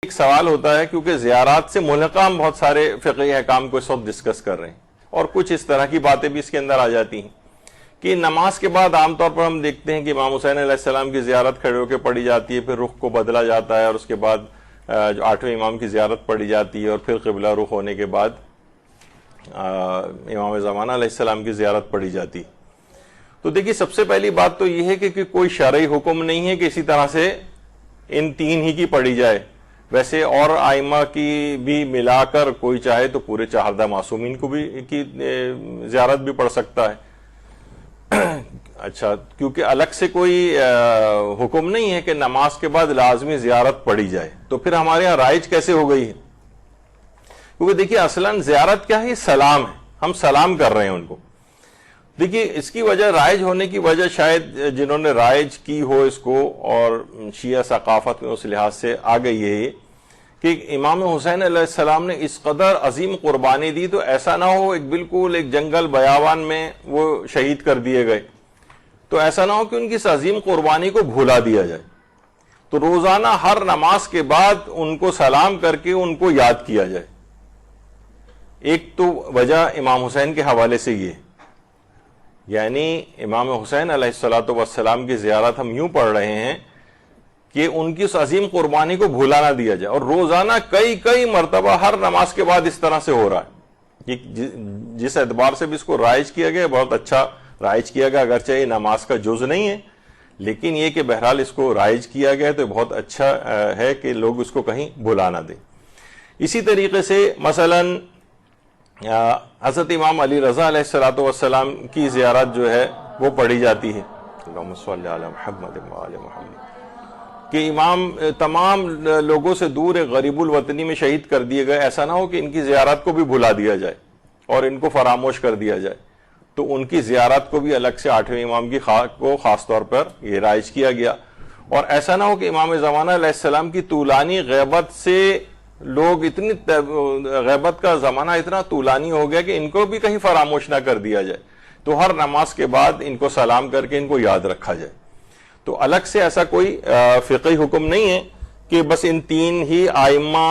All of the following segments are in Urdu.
ایک سوال ہوتا ہے کیونکہ زیارات سے ملحقہ ہم بہت سارے فقہی احکام کو اس وقت ڈسکس کر رہے ہیں اور کچھ اس طرح کی باتیں بھی اس کے اندر آ جاتی ہیں کہ نماز کے بعد عام طور پر ہم دیکھتے ہیں کہ امام حسین علیہ السلام کی زیارت کھڑے ہو کے پڑھی جاتی ہے، پھر رخ کو بدلا جاتا ہے اور اس کے بعد جو 8ویں امام کی زیارت پڑھی جاتی ہے اور پھر قبلہ رخ ہونے کے بعد امام زمانہ علیہ السلام کی زیارت پڑھی جاتی. تو دیکھیے سب سے پہلی بات تو یہ ہے کہ کوئی شرعی حکم نہیں ہے کہ اسی طرح سے ان تین ہی کی پڑھی جائے. ویسے اور ائمہ کی بھی ملا کر کوئی چاہے تو پورے چہاردہ معصومین کو بھی کی زیارت بھی پڑھ سکتا ہے. اچھا، کیونکہ الگ سے کوئی حکم نہیں ہے کہ نماز کے بعد لازمی زیارت پڑھی جائے، تو پھر ہمارے ہاں رائج کیسے ہو گئی ہے؟ کیونکہ دیکھیے اصلاً زیارت کیا ہے؟ سلام ہے، ہم سلام کر رہے ہیں ان کو. دیکھیے اس کی وجہ، رائج ہونے کی وجہ شاید جنہوں نے رائج کی ہو اس کو اور شیعہ ثقافت میں اس لحاظ سے آ گئی ہے کہ امام حسین علیہ السلام نے اس قدر عظیم قربانی دی، تو ایسا نہ ہو بالکل ایک جنگل بیابان میں وہ شہید کر دیے گئے، تو ایسا نہ ہو کہ ان کی اس عظیم قربانی کو بھولا دیا جائے. تو روزانہ ہر نماز کے بعد ان کو سلام کر کے ان کو یاد کیا جائے. ایک تو وجہ امام حسین کے حوالے سے یہ، یعنی امام حسین علیہ السلام کی زیارت ہم یوں پڑھ رہے ہیں کہ ان کی اس عظیم قربانی کو بھولا نہ دیا جائے، اور روزانہ کئی مرتبہ ہر نماز کے بعد اس طرح سے ہو رہا ہے. جس اعتبار سے بھی اس کو رائج کیا گیا، بہت اچھا رائج کیا گیا، اگرچہ یہ نماز کا جز نہیں ہے لیکن یہ کہ بہرحال اس کو رائج کیا گیا تو بہت اچھا ہے کہ لوگ اس کو کہیں بھلا نہ دیں. اسی طریقے سے مثلاً حضرت امام علی رضا علیہ السلام کی زیارت جو ہے وہ پڑھی جاتی ہے. اللہم صلی علی محمد وعلی محمد، کہ امام تمام لوگوں سے دور ایک غریب الوطنی میں شہید کر دیے گئے. ایسا نہ ہو کہ ان کی زیارت کو بھی بھلا دیا جائے اور ان کو فراموش کر دیا جائے، تو ان کی زیارت کو بھی الگ سے 8ویں امام کی کو خاص طور پر یہ رائج کیا گیا. اور ایسا نہ ہو کہ امام زمانہ علیہ السلام کی طولانی غیبت سے لوگ اتنی غیبت کا زمانہ اتنا طولانی ہو گیا کہ ان کو بھی کہیں فراموش نہ کر دیا جائے، تو ہر نماز کے بعد ان کو سلام کر کے ان کو یاد رکھا جائے. تو الگ سے ایسا کوئی فقہی حکم نہیں ہے کہ بس ان تین ہی ائمہ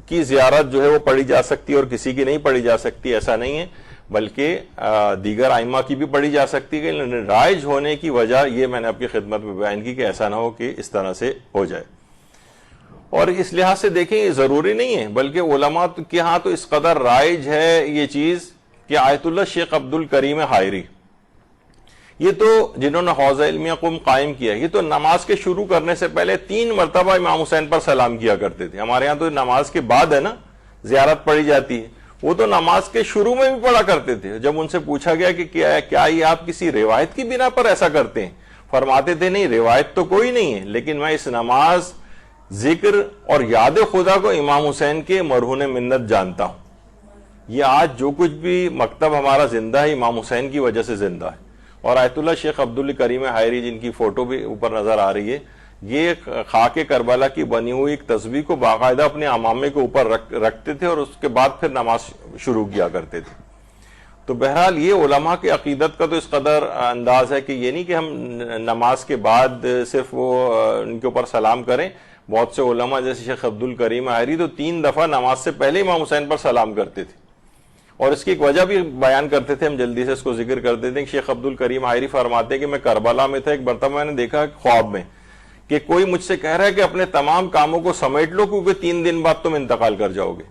کی زیارت جو ہے وہ پڑھی جا سکتی ہے اور کسی کی نہیں پڑھی جا سکتی، ایسا نہیں ہے، بلکہ دیگر ائمہ کی بھی پڑھی جا سکتی ہے. رائج ہونے کی وجہ یہ میں نے آپ کی خدمت میں بیان کی کہ ایسا نہ ہو کہ اس طرح سے ہو جائے. اور اس لحاظ سے دیکھیں یہ ضروری نہیں ہے، بلکہ علماء کے ہاں تو اس قدر رائج ہے یہ چیز کہ آیت اللہ شیخ عبد الکریم حائری، یہ تو جنہوں نے حوزہ علمیہ قم قائم کیا، یہ تو نماز کے شروع کرنے سے پہلے 3 مرتبہ امام حسین پر سلام کیا کرتے تھے. ہمارے ہاں تو نماز کے بعد ہے نا زیارت پڑھی جاتی ہے، وہ تو نماز کے شروع میں بھی پڑھا کرتے تھے. جب ان سے پوچھا گیا کہ کیا یہ آپ کسی روایت کی بنا پر ایسا کرتے ہیں، فرماتے تھے نہیں، روایت تو کوئی نہیں ہے، لیکن میں اس نماز، ذکر اور یاد خدا کو امام حسین کے مرہون منت جانتا ہوں. یہ آج جو کچھ بھی مکتب ہمارا زندہ ہے امام حسین کی وجہ سے زندہ ہے. اور آیت اللہ شیخ عبد الکریم حائری جن کی فوٹو بھی اوپر نظر آ رہی ہے، یہ خاک کربلا کی بنی ہوئی ایک تسبیح کو باقاعدہ اپنے امامے کے اوپر رکھتے تھے اور اس کے بعد پھر نماز شروع کیا کرتے تھے. تو بہرحال یہ علماء کی عقیدت کا تو اس قدر انداز ہے کہ یہ نہیں کہ ہم نماز کے بعد صرف وہ ان کے اوپر سلام کریں. بہت سے علماء جیسے شیخ عبد الکریم حائری تو 3 دفعہ نماز سے پہلے امام حسین پر سلام کرتے تھے، اور اس کی ایک وجہ بھی بیان کرتے تھے، ہم جلدی سے اس کو ذکر کر دیتے ہیں. شیخ عبد الکریم حائری فرماتے ہیں کہ میں کربلا میں تھا، ایک مرتبہ میں نے دیکھا خواب میں کہ کوئی مجھ سے کہہ رہا ہے کہ اپنے تمام کاموں کو سمیٹ لو کیونکہ 3 دن بعد تم انتقال کر جاؤ گے.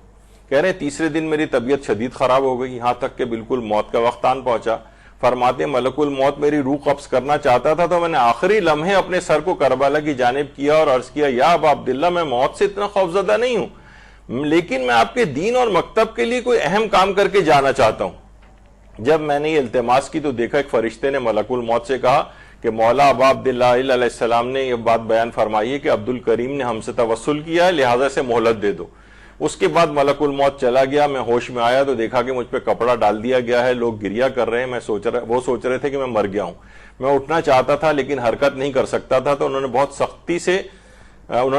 کہہ رہے ہیں تیسرے دن میری طبیعت شدید خراب ہو گئی، یہاں تک کہ بالکل موت کا وقت آن پہنچا. فرماتے ہیں ملک الموت میری روح قبض کرنا چاہتا تھا تو میں نے آخری لمحے اپنے سر کو کربلا کی جانب کیا اور عرض کیا، یا ابا عبداللہ میں موت سے اتنا خوفزدہ نہیں ہوں، لیکن میں آپ کے دین اور مکتب کے لیے کوئی اہم کام کر کے جانا چاہتا ہوں. جب میں نے یہ التماس کی تو دیکھا ایک فرشتے نے ملک الموت سے کہا کہ مولا ابا عبداللہ علیہ السلام نے یہ بات بیان فرمائی ہے کہ عبد الکریم نے ہم سے توسل کیا ہے، لہٰذا سے مہلت دے دو. اس کے بعد ملک الموت چلا گیا. میں ہوش میں آیا تو دیکھا کہ مجھ پہ کپڑا ڈال دیا گیا ہے، لوگ گریہ کر رہے ہیں. وہ سوچ رہے تھے کہ میں مر گیا ہوں. میں اٹھنا چاہتا تھا لیکن حرکت نہیں کر سکتا تھا، تو انہوں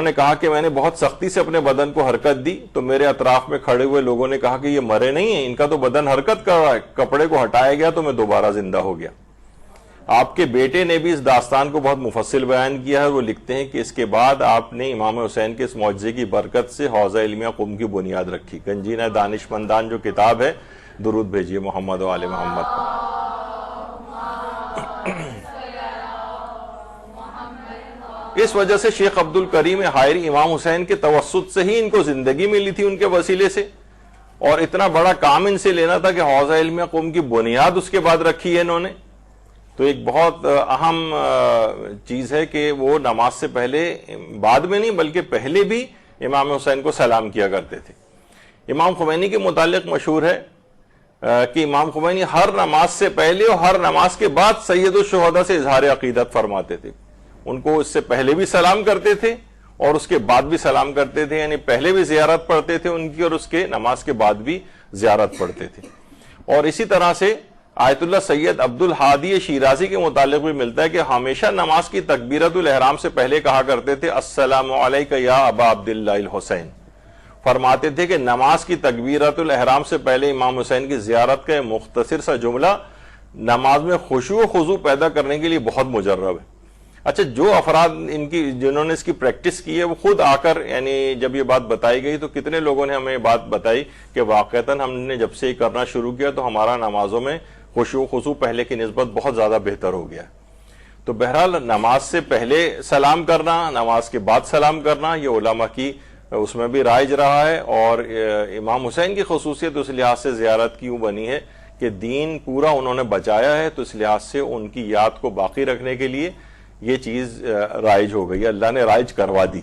نے کہا کہ میں نے بہت سختی سے اپنے بدن کو حرکت دی. تو میرے اطراف میں کھڑے ہوئے لوگوں نے کہا کہ یہ مرے نہیں ہیں، ان کا تو بدن حرکت کر رہا ہے. کپڑے کو ہٹایا گیا تو میں دوبارہ زندہ ہو گیا. آپ کے بیٹے نے بھی اس داستان کو بہت مفصل بیان کیا ہے. وہ لکھتے ہیں کہ اس کے بعد آپ نے امام حسین کے اس معجزے کی برکت سے حوزہ علمیہ قم کی بنیاد رکھی. گنجینہ دانشمندان جو کتاب ہے، درود بھیجیے محمد و آل محمد پر. اس وجہ سے شیخ عبد الکریم حائری امام حسین کے توسط سے ہی ان کو زندگی ملی تھی، ان کے وسیلے سے، اور اتنا بڑا کام ان سے لینا تھا کہ حوزہ علمیہ قم کی بنیاد اس کے بعد رکھی ہے انہوں نے. تو ایک بہت اہم چیز ہے کہ وہ نماز سے پہلے، بعد میں نہیں بلکہ پہلے بھی امام حسین کو سلام کیا کرتے تھے. امام خمینی کے متعلق مشہور ہے کہ امام خمینی ہر نماز سے پہلے اور ہر نماز کے بعد سید الشہداء سے اظہار عقیدت فرماتے تھے. ان کو اس سے پہلے بھی سلام کرتے تھے اور اس کے بعد بھی سلام کرتے تھے، یعنی پہلے بھی زیارت پڑھتے تھے ان کی اور اس کے نماز کے بعد بھی زیارت پڑھتے تھے. اور اسی طرح سے آیت اللہ سید عبد الحادی شیرازی کے متعلق بھی ملتا ہے کہ ہمیشہ نماز کی تکبیرۃ الاحرام سے پہلے کہا کرتے تھے السلام علیکہ یا ابا عبداللہ الحسین. فرماتے تھے کہ نماز کی تکبیرۃ الاحرام سے پہلے امام حسین کی زیارت کا مختصر سا جملہ نماز میں خشوع و خضوع پیدا کرنے کے لیے بہت مجرب ہے. اچھا، جو افراد جنہوں نے اس کی پریکٹس کی ہے وہ خود آ کر، یعنی جب یہ بات بتائی گئی تو کتنے لوگوں نے ہمیں بات بتائی کہ واقعتاً ہم نے جب سے یہ کرنا شروع کیا تو ہمارا نمازوں میں خشوع و خضوع پہلے کی نسبت بہت زیادہ بہتر ہو گیا. تو بہرحال نماز سے پہلے سلام کرنا، نماز کے بعد سلام کرنا، یہ علماء کی اس میں بھی رائج رہا ہے. اور امام حسین کی خصوصیت اس لحاظ سے زیارت کیوں بنی ہے کہ دین پورا انہوں نے بچایا ہے، تو اس لحاظ سے ان کی یاد کو باقی رکھنے کے لیے یہ چیز رائج ہو گئی، اللہ نے رائج کروا دی.